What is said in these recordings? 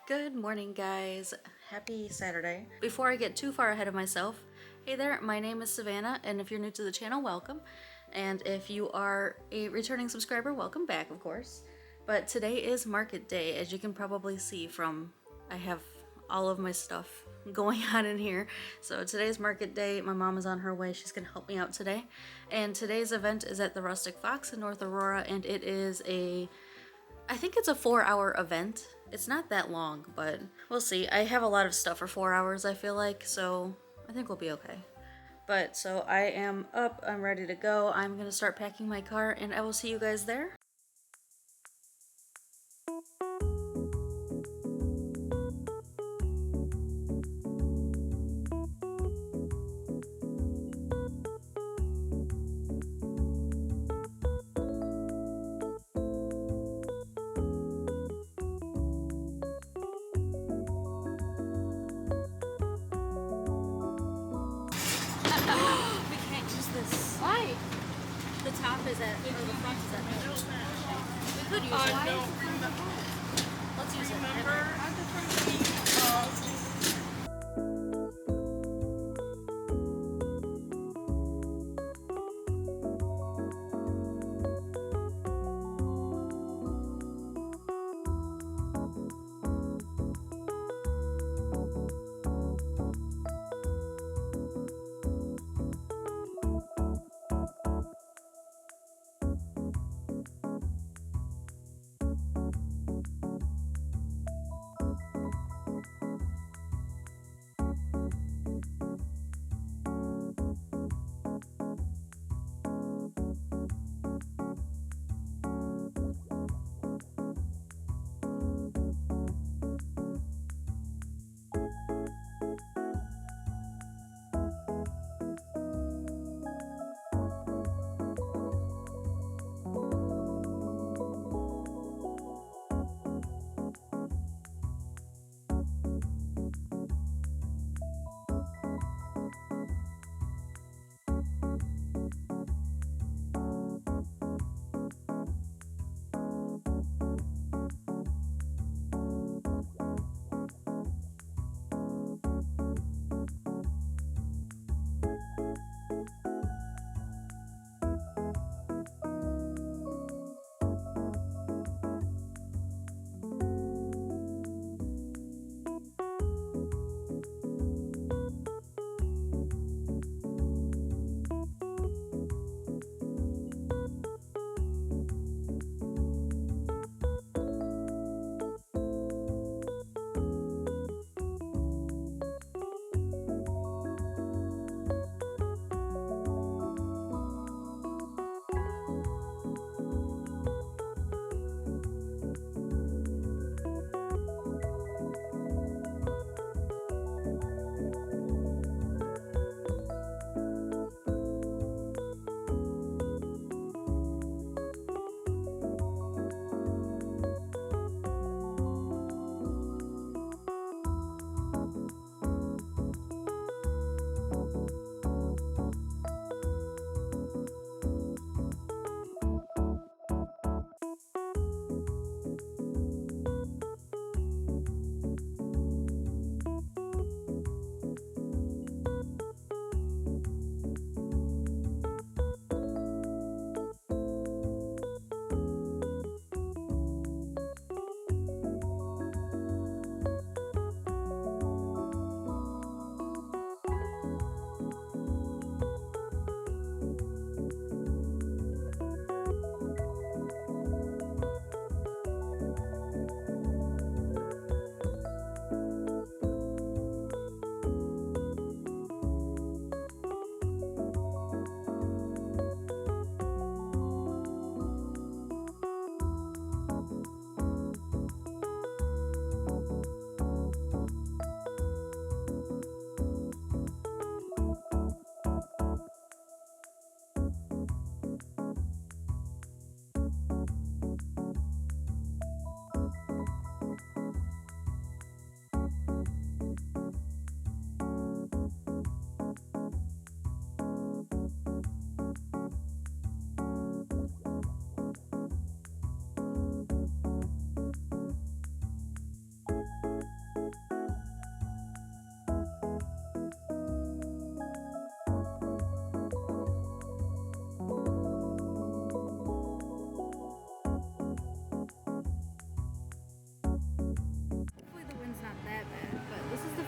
Good morning, guys. Happy Saturday. Before I get too far ahead of myself, hey there, my name is Savannah, and if you're new to the channel, welcome. And if you are a returning subscriber, welcome back, of course. But today is market day, as you can probably see from I have all of my stuff going on in here. So today's market day. My mom is on her way. She's gonna help me out today. And today's event is at the Rustic Fox in North Aurora, and it is I think it's a 4-hour event. It's not that long, but we'll see. I have a lot of stuff for 4 hours, I feel like, so I think we'll be okay. But so I am up, I'm ready to go. I'm gonna start packing my car, and I will see you guys there. We can't use this. Why? The top is at, or the front is at. We could use it. No. Let's use Remember, it. I'm just trying to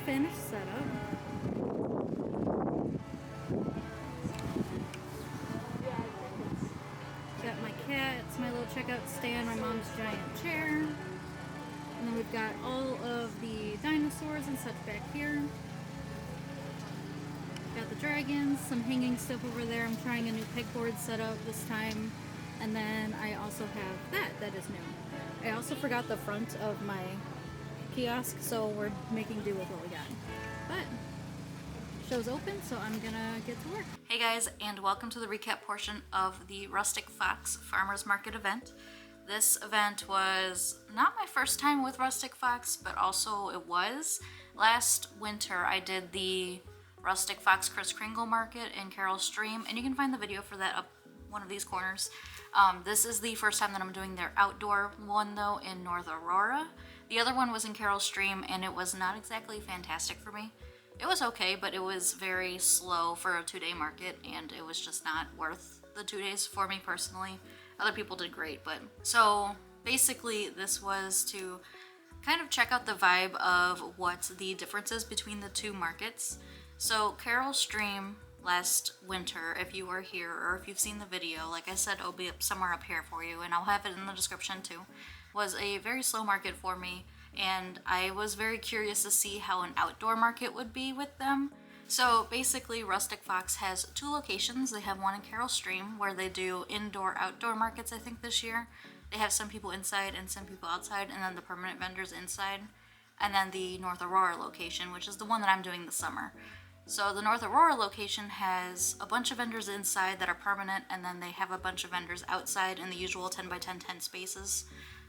finished setup. Got my cats, my little checkout stand, my mom's giant chair. And then we've got all of the dinosaurs and such back here. Got the dragons, some hanging stuff over there. I'm trying a new pegboard setup this time. And then I also have that is new. I also forgot the front of my kiosk, so we're making do with what we got. But show's open, so I'm gonna get to work. Hey guys, and welcome to the recap portion of the Rustic Fox Farmers Market event. This event was not my first time with Rustic Fox, but also it was. Last winter I did the Rustic Fox Kris Kringle Market in Carroll Stream, and you can find the video for that up one of these corners. This is the first time that I'm doing their outdoor one though in North Aurora. The other one was in Carroll Stream, and it was not exactly fantastic for me. It was okay, but it was very slow for a 2-day market, and it was just not worth the 2 days for me personally. Other people did great, but so basically this was to kind of check out the vibe of what the difference is between the two markets. So Carroll Stream last winter, if you were here or if you've seen the video, like I said, it'll be up somewhere up here for you, and I'll have it in the description too, was a very slow market for me, and I was very curious to see how an outdoor market would be with them. So basically Rustic Fox has 2 locations. They have one in Carroll Stream where they do indoor-outdoor markets, I think this year. They have some people inside and some people outside, and then the permanent vendors inside. And then the North Aurora location, which is the one that I'm doing this summer. So the North Aurora location has a bunch of vendors inside that are permanent, and then they have a bunch of vendors outside in the usual 10 by 10 tent spaces.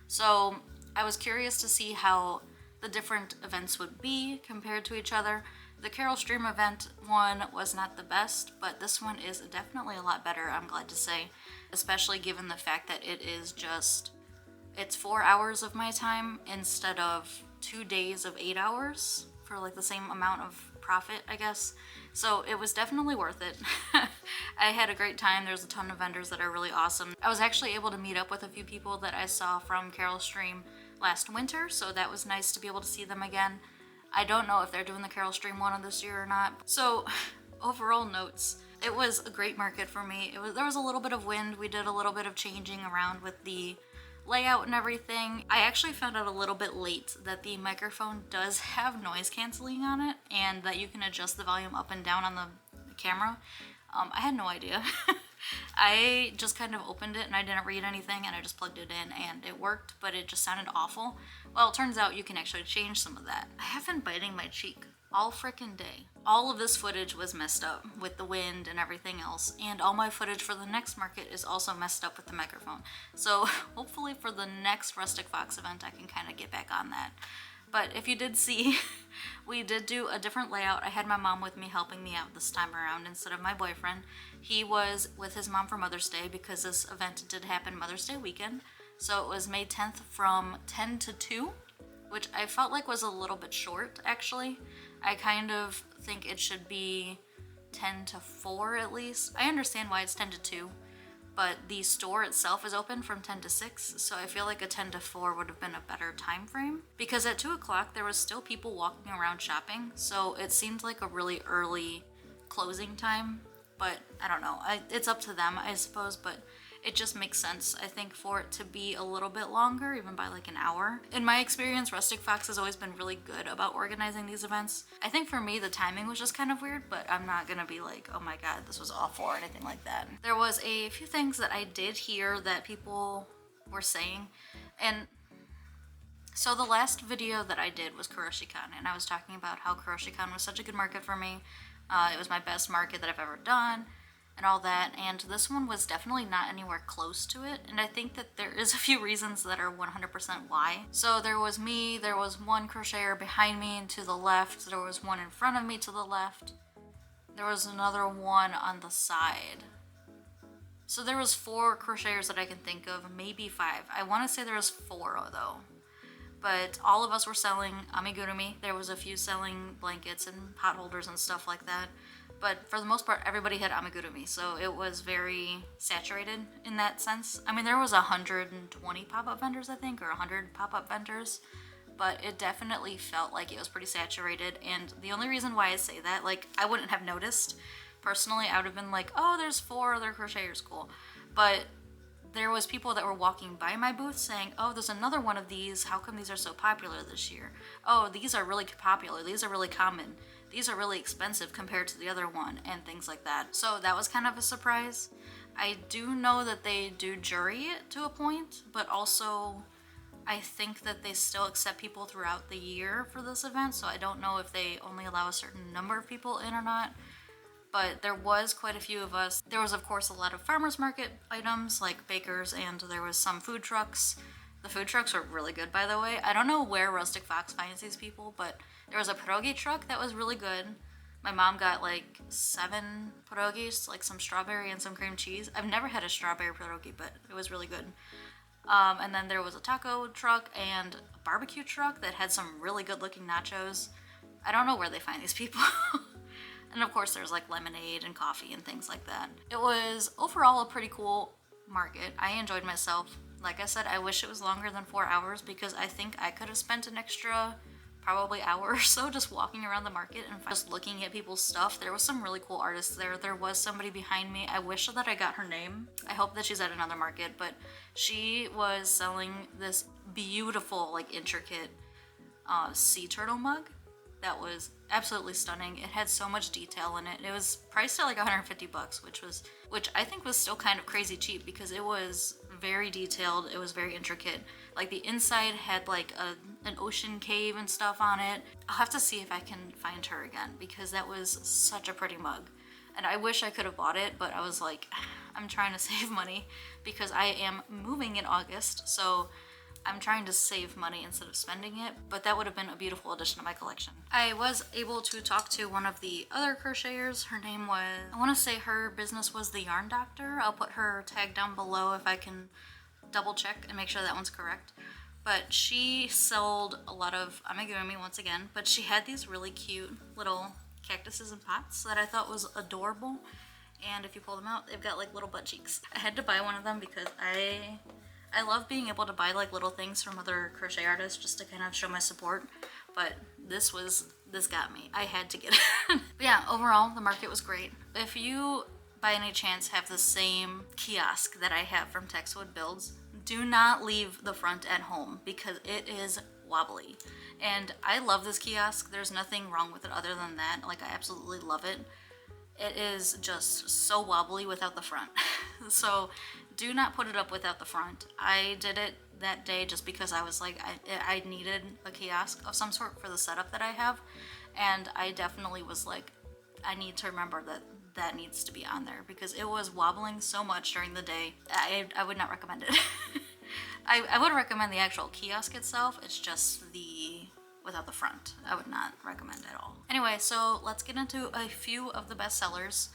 So I was curious to see how the different events would be compared to each other. The Carroll Stream event one was not the best, but this one is definitely a lot better, I'm glad to say, especially given the fact that it's 4 hours of my time instead of 2 days of 8 hours for like the same amount of profit, I guess. So it was definitely worth it. I had a great time. There's a ton of vendors that are really awesome. I was actually able to meet up with a few people that I saw from Carroll Stream last winter, so that was nice to be able to see them again. I don't know if they're doing the Carroll Stream one this year or not. So overall notes, it was a great market for me. There was a little bit of wind. We did a little bit of changing around with the layout and everything. I actually found out a little bit late that the microphone does have noise canceling on it, and that you can adjust the volume up and down on the camera. I had no idea. I just kind of opened it and I didn't read anything, and I just plugged it in and it worked, but it just sounded awful. Well, it turns out you can actually change some of that. I have been biting my cheek all frickin' day. All of this footage was messed up with the wind and everything else, and all my footage for the next market is also messed up with the microphone. So hopefully for the next Rustic Fox event I can kind of get back on that. But if you did see, we did do a different layout. I had my mom with me helping me out this time around instead of my boyfriend. He was with his mom for Mother's Day because this event did happen Mother's Day weekend. So it was May 10th from 10 to 2, which I felt like was a little bit short actually. I kind of think it should be 10 to 4 at least. I understand why it's 10 to 2, but the store itself is open from 10 to 6, so I feel like a 10 to 4 would have been a better time frame. Because at 2 o'clock there was still people walking around shopping, so it seemed like a really early closing time, but I don't know. It's up to them, I suppose, but it just makes sense, I think, for it to be a little bit longer, even by like an hour. In my experience, Rustic Fox has always been really good about organizing these events. I think for me, the timing was just kind of weird, but I'm not gonna be like, oh my god, this was awful or anything like that. There was a few things that I did hear that people were saying, and so the last video that I did was CrochetCon, and I was talking about how CrochetCon was such a good market for me. It was my best market that I've ever done, and all that, and this one was definitely not anywhere close to it, and I think that there is a few reasons that are 100% why. So there was me, there was one crocheter behind me and to the left, there was one in front of me to the left, there was another one on the side. So there was 4 crocheters that I can think of, maybe 5. I want to say there was 4 though. But all of us were selling amigurumi. There was a few selling blankets and pot holders and stuff like that. But for the most part, everybody had amigurumi, so it was very saturated in that sense. I mean, there was 120 pop-up vendors, I think, or 100 pop-up vendors, but it definitely felt like it was pretty saturated. And the only reason why I say that, like, I wouldn't have noticed personally. I would have been like, oh, there's 4 other crocheters, cool. But there was people that were walking by my booth saying, oh, there's another one of these, how come these are so popular this year? Oh, these are really popular, these are really common, these are really expensive compared to the other one, and things like that. So that was kind of a surprise. I do know that they do jury it to a point, but also I think that they still accept people throughout the year for this event, so I don't know if they only allow a certain number of people in or not. But there was quite a few of us. There was, of course, a lot of farmers market items like bakers, and there was some food trucks. The food trucks were really good, by the way. I don't know where Rustic Fox finds these people, but there was a pierogi truck that was really good. My mom got like 7 pierogis, like some strawberry and some cream cheese. I've never had a strawberry pierogi, but it was really good. And then there was a taco truck and a barbecue truck that had some really good looking nachos. I don't know where they find these people. And of course there's like lemonade and coffee and things like that. It was overall a pretty cool market. I enjoyed myself. Like I said, I wish it was longer than 4 hours because I think I could have spent an extra probably hour or so just walking around the market and just looking at people's stuff. There was some really cool artists there. There was somebody behind me. I wish that I got her name. I hope that she's at another market, but she was selling this beautiful, like intricate sea turtle mug that was absolutely stunning. It had so much detail in it. It was priced at like 150 bucks, which I think was still kind of crazy cheap because it was very detailed. It was very intricate. Like the inside had like an ocean cave and stuff on it. I'll have to see if I can find her again because that was such a pretty mug. And I wish I could have bought it, but I was like, I'm trying to save money because I am moving in August, so I'm trying to save money instead of spending it, but that would have been a beautiful addition to my collection. I was able to talk to one of the other crocheters. Her name was, I want to say her business was the Yarn Doctor. I'll put her tag down below if I can double check and make sure that one's correct. But she sold a lot of amigurumi once again, but she had these really cute little cactuses and pots that I thought was adorable. And if you pull them out, they've got like little butt cheeks. I had to buy one of them because I love being able to buy like little things from other crochet artists just to kind of show my support, but this got me. I had to get it. But yeah, overall the market was great. If you by any chance have the same kiosk that I have from Texwood Builds, do not leave the front at home because it is wobbly. And I love this kiosk. There's nothing wrong with it other than that. Like, I absolutely love it. It is just so wobbly without the front. So do not put it up without the front. I did it that day just because I was like, I needed a kiosk of some sort for the setup that I have. And I definitely was like, I need to remember that needs to be on there because it was wobbling so much during the day. I would not recommend it. I would recommend the actual kiosk itself. It's just the without the front. I would not recommend it at all. Anyway, so let's get into a few of the best sellers.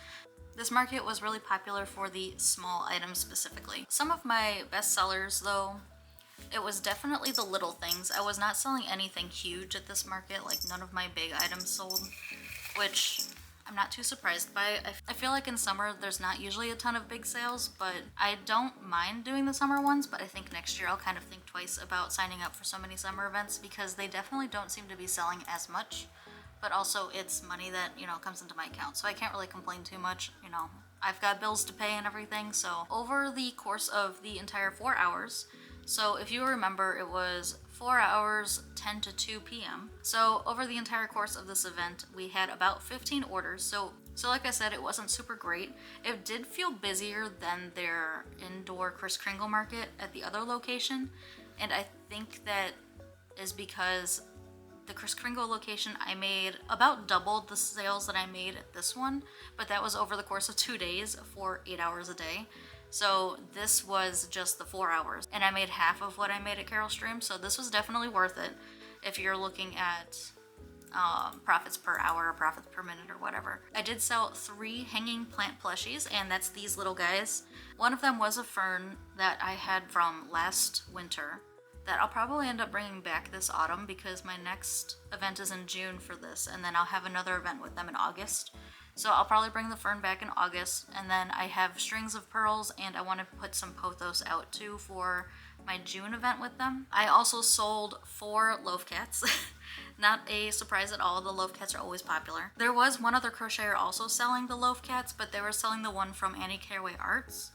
This market was really popular for the small items specifically. Some of my best sellers though, it was definitely the little things. I was not selling anything huge at this market, like none of my big items sold, which I'm not too surprised by. I feel like in summer there's not usually a ton of big sales, but I don't mind doing the summer ones, but I think next year I'll kind of think twice about signing up for so many summer events because they definitely don't seem to be selling as much, but also it's money that, you know, comes into my account, so I can't really complain too much. You know, I've got bills to pay and everything. So over the course of the entire 4 hours, so if you remember, it was 4 hours, 10 to 2 p.m. So over the entire course of this event, we had about 15 orders. So like I said, it wasn't super great. It did feel busier than their indoor Kris Kringle market at the other location. And I think that is because the Kris Kringle location, I made about double the sales that I made at this one, but that was over the course of 2 days for 8 hours a day. So this was just the 4 hours, and I made half of what I made at Carol Stream, so this was definitely worth it if you're looking at profits per hour or profits per minute or whatever. I did sell 3 hanging plant plushies, and that's these little guys. One of them was a fern that I had from last winter that I'll probably end up bringing back this autumn because my next event is in June for this, and then I'll have another event with them in August. So I'll probably bring the fern back in August, and then I have strings of pearls, and I want to put some pothos out too for my June event with them. I also sold 4 loaf cats. Not a surprise at all, the loaf cats are always popular. There was one other crocheter also selling the loaf cats, but they were selling the one from Annie Caraway Arts.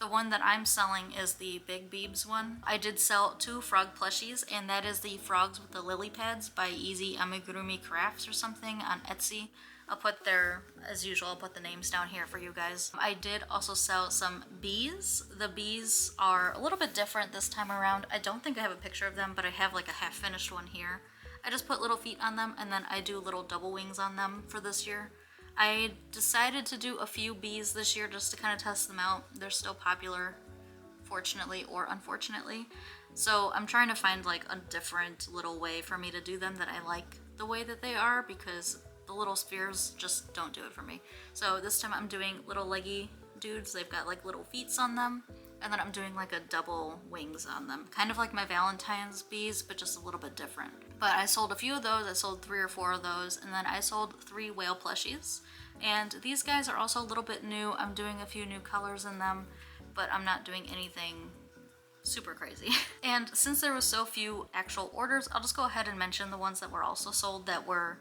The one that I'm selling is the Big Beebs one. I did sell 2 frog plushies, and that is the Frogs with the Lily Pads by Easy Amigurumi Crafts or something on Etsy. I'll put their, as usual, I'll put the names down here for you guys. I did also sell some bees. The bees are a little bit different this time around. I don't think I have a picture of them, but I have like a half finished one here. I just put little feet on them, and then I do little double wings on them for this year. I decided to do a few bees this year just to kind of test them out. They're still popular, fortunately or unfortunately. So I'm trying to find like a different little way for me to do them that I like the way that they are, because the little spheres just don't do it for me. So this time I'm doing little leggy dudes. They've got like little feet on them. And then I'm doing like a double wings on them. Kind of like my Valentine's bees, but just a little bit different. But I sold a few of those. I sold 3 or 4 of those. And then I sold 3 whale plushies. And these guys are also a little bit new. I'm doing a few new colors in them, but I'm not doing anything super crazy. And since there was so few actual orders, I'll just go ahead and mention the ones that were also sold that were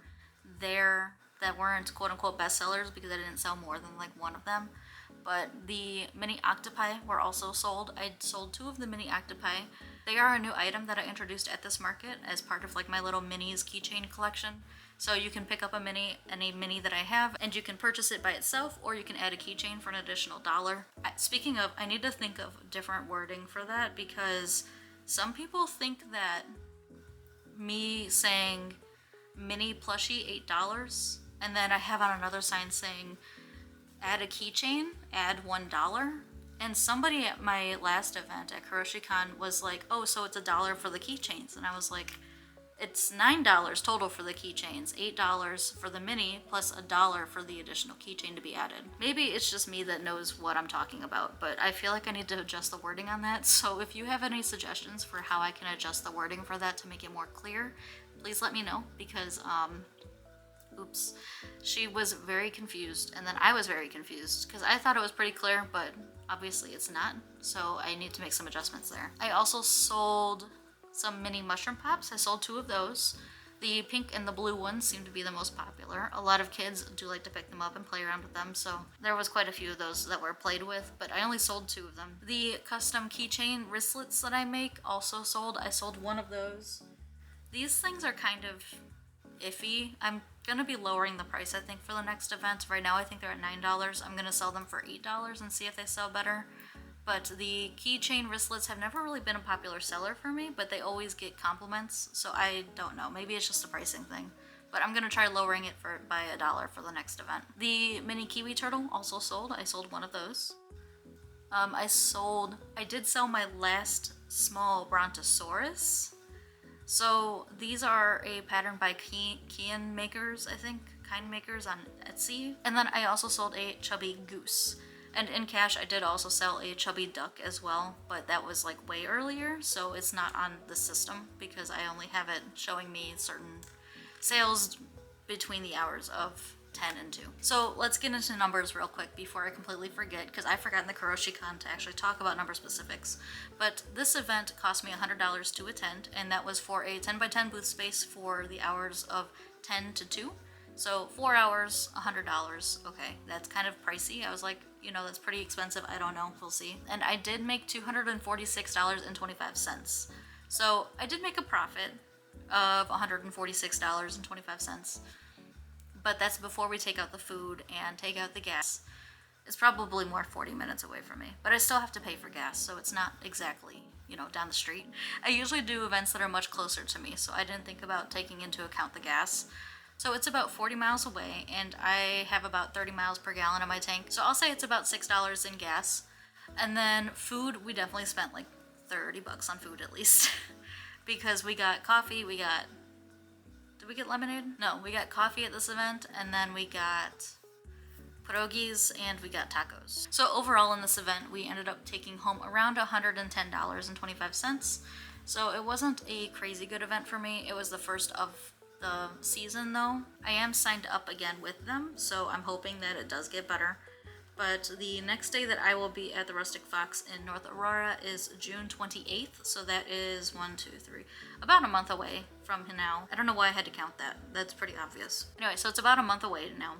there, that weren't quote unquote bestsellers, because I didn't sell more than like 1 of them. But the mini octopi were also sold. I sold 2 of the mini octopi. They are a new item that I introduced at this market as part of like my little minis keychain collection. So you can pick up a mini, any mini that I have, and you can purchase it by itself, or you can add a keychain for an additional $1. Speaking of, I need to think of different wording for that, because some people think that me saying mini plushie $8, and then I have on another sign saying add a keychain, add $1. And somebody at my last event at CrochetCon was like, oh, so it's $1 for the keychains. And I was like, it's $9 total for the keychains, $8 for the mini, plus $1 for the additional keychain to be added. Maybe it's just me that knows what I'm talking about, but I feel like I need to adjust the wording on that. So if you have any suggestions for how I can adjust the wording for that to make it more clear, please let me know, because oops, she was very confused, and then I was very confused because I thought it was pretty clear, but obviously it's not, so I need to make some adjustments there. I also sold some mini mushroom pops. I sold 2 of those. The pink and the blue ones seem to be the most popular. A lot of kids do like to pick them up and play around with them, so there was quite a few of those that were played with, but I only sold 2 of them. The custom keychain wristlets that I make also sold. I sold 1 of those. These things are kind of iffy. I'm gonna be lowering the price, I think, for the next event. Right now I think they're at $9. I'm gonna sell them for $8 and see if they sell better. But the keychain wristlets have never really been a popular seller for me, but they always get compliments, so I don't know. Maybe it's just a pricing thing. But I'm gonna try lowering it by $1 for the next event. The mini kiwi turtle also sold. I sold 1 of those. I did sell my last small brontosaurus. So these are a pattern by Kien Makers, I think, Kind Makers on Etsy. And then I also sold a chubby goose. And in cash, I did also sell a chubby duck as well, but that was like way earlier, so it's not on the system because I only have it showing me certain sales between the hours of 10 and 2. So let's get into numbers real quick before I completely forget, because I forgot in the CrochetCon to actually talk about number specifics. But this event cost me $100 to attend, and that was for a 10x10 booth space for the hours of 10 to 2. So 4 hours, $100. Okay, that's kind of pricey. I was like, you know, that's pretty expensive. I don't know, we'll see. And I did make $246.25. So I did make a profit of $146.25. But that's before we take out the food and take out the gas. It's probably more 40 minutes away from me, but I still have to pay for gas, so it's not exactly, you know, down the street. I usually do events that are much closer to me, so I didn't think about taking into account the gas. So it's about 40 miles away, and I have about 30 miles per gallon in my tank, so I'll say it's about $6 in gas. And then food, we definitely spent like 30 bucks on food at least. Because we got coffee, did we get lemonade? No, we got coffee at this event, and then we got pierogies, and we got tacos. So overall in this event, we ended up taking home around $110.25. So it wasn't a crazy good event for me. It was the first of the season though. I am signed up again with them, so I'm hoping that it does get better. But the next day that I will be at the Rustic Fox in North Aurora is June 28th. So that is 1, 2, 3, about a month away from now. I don't know why I had to count that. That's pretty obvious. Anyway, so it's about a month away now.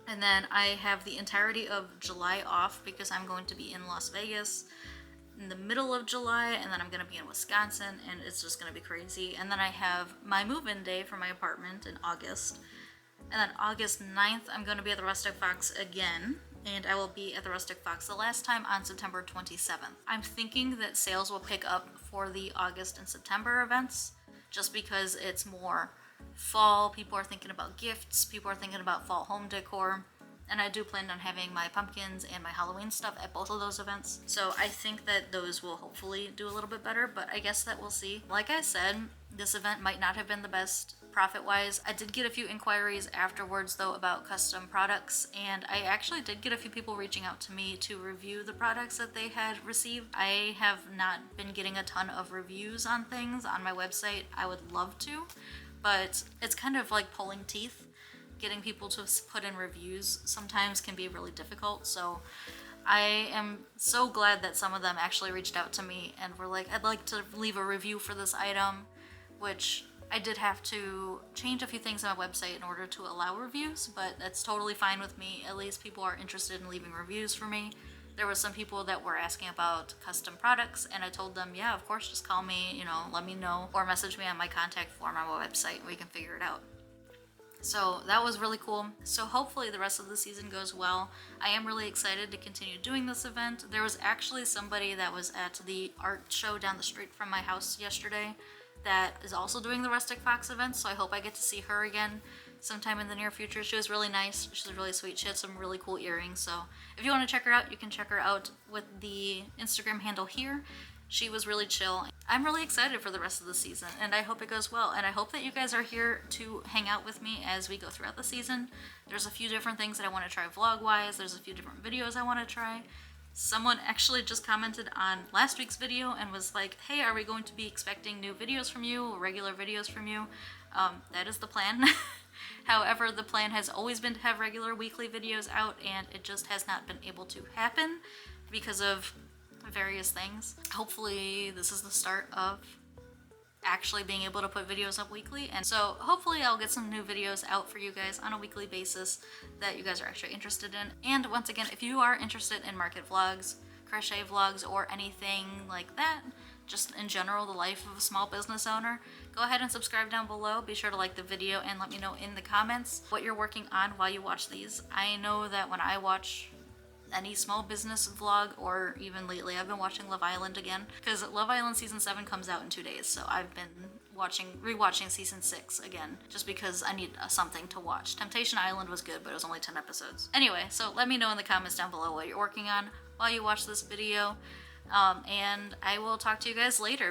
And then I have the entirety of July off because I'm going to be in Las Vegas in the middle of July, and then I'm going to be in Wisconsin, and it's just going to be crazy. And then I have my move-in day for my apartment in August. And then August 9th, I'm going to be at the Rustic Fox again, and I will be at the Rustic Fox the last time on September 27th. I'm thinking that sales will pick up for the August and September events, just because it's more fall. People are thinking about gifts, people are thinking about fall home decor, and I do plan on having my pumpkins and my Halloween stuff at both of those events. So I think that those will hopefully do a little bit better, but I guess that we'll see. Like I said, this event might not have been the best profit-wise. I did get a few inquiries afterwards though about custom products, and I actually did get a few people reaching out to me to review the products that they had received. I have not been getting a ton of reviews on things on my website. I would love to, but it's kind of like pulling teeth. Getting people to put in reviews sometimes can be really difficult, so I am so glad that some of them actually reached out to me and were like, I'd like to leave a review for this item, which I did have to change a few things on my website in order to allow reviews, but that's totally fine with me. At least people are interested in leaving reviews for me. There were some people that were asking about custom products, and I told them, yeah, of course, just call me, you know, let me know, or message me on my contact form on my website, we can figure it out. So that was really cool. So hopefully the rest of the season goes well. I am really excited to continue doing this event. There was actually somebody that was at the art show down the street from my house yesterday that is also doing the Rustic Fox event, so I hope I get to see her again sometime in the near future. She was really nice. She's really sweet. She had some really cool earrings, so if you want to check her out, you can check her out with the Instagram handle here. She was really chill. I'm really excited for the rest of the season, and I hope it goes well, and I hope that you guys are here to hang out with me as we go throughout the season. There's a few different things that I want to try vlog-wise. There's a few different videos I want to try. Someone actually just commented on last week's video and was like, hey, are we going to be expecting new videos from you, regular videos from you? That is the plan. However, the plan has always been to have regular weekly videos out, and it just has not been able to happen because of various things. Hopefully this is the start of actually being able to put videos up weekly, and so hopefully I'll get some new videos out for you guys on a weekly basis that you guys are actually interested in. And once again, if you are interested in market vlogs, crochet vlogs, or anything like that, just in general the life of a small business owner, go ahead and subscribe down below. Be sure to like the video and let me know in the comments what you're working on while you watch these. I know that when I watch any small business vlog, or even lately I've been watching Love Island again, because Love Island season 7 comes out in 2 days, so I've been rewatching season 6 again just because I need something to watch. Temptation Island was good, but it was only 10 episodes. Anyway, so let me know in the comments down below what you're working on while you watch this video, and I will talk to you guys later.